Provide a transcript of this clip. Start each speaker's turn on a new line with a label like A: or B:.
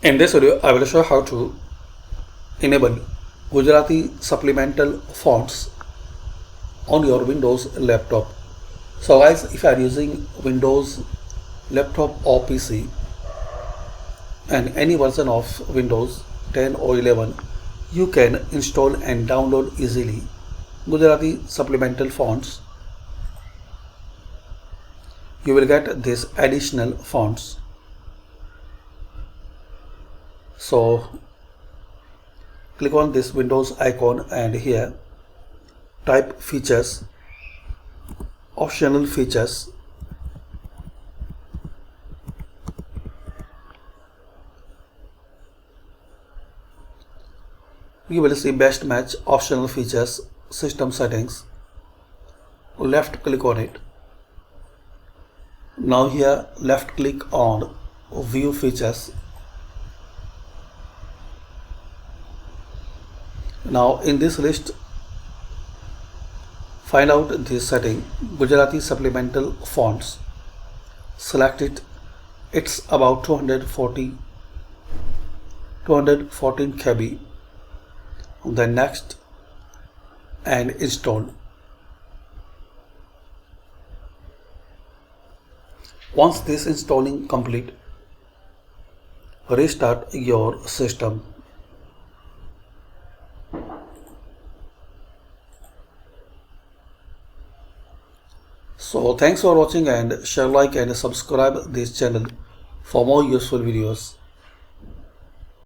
A: In this video, I will show how to enable Gujarati supplemental fonts on your Windows laptop. So guys, if you are using Windows laptop or PC and any version of Windows 10 or 11, you can install and download easily Gujarati supplemental fonts. You will get these additional fonts. So click on this Windows icon and here type features, optional features. You will see best match, optional features, system settings. Left click on it. Now here left click on view features. Now in this list, find out this setting Gujarati supplemental fonts. Select it. It's about 214 KB. Then next and install. Once this installing complete, restart your system. So thanks for watching and share, like and subscribe this channel for more useful videos.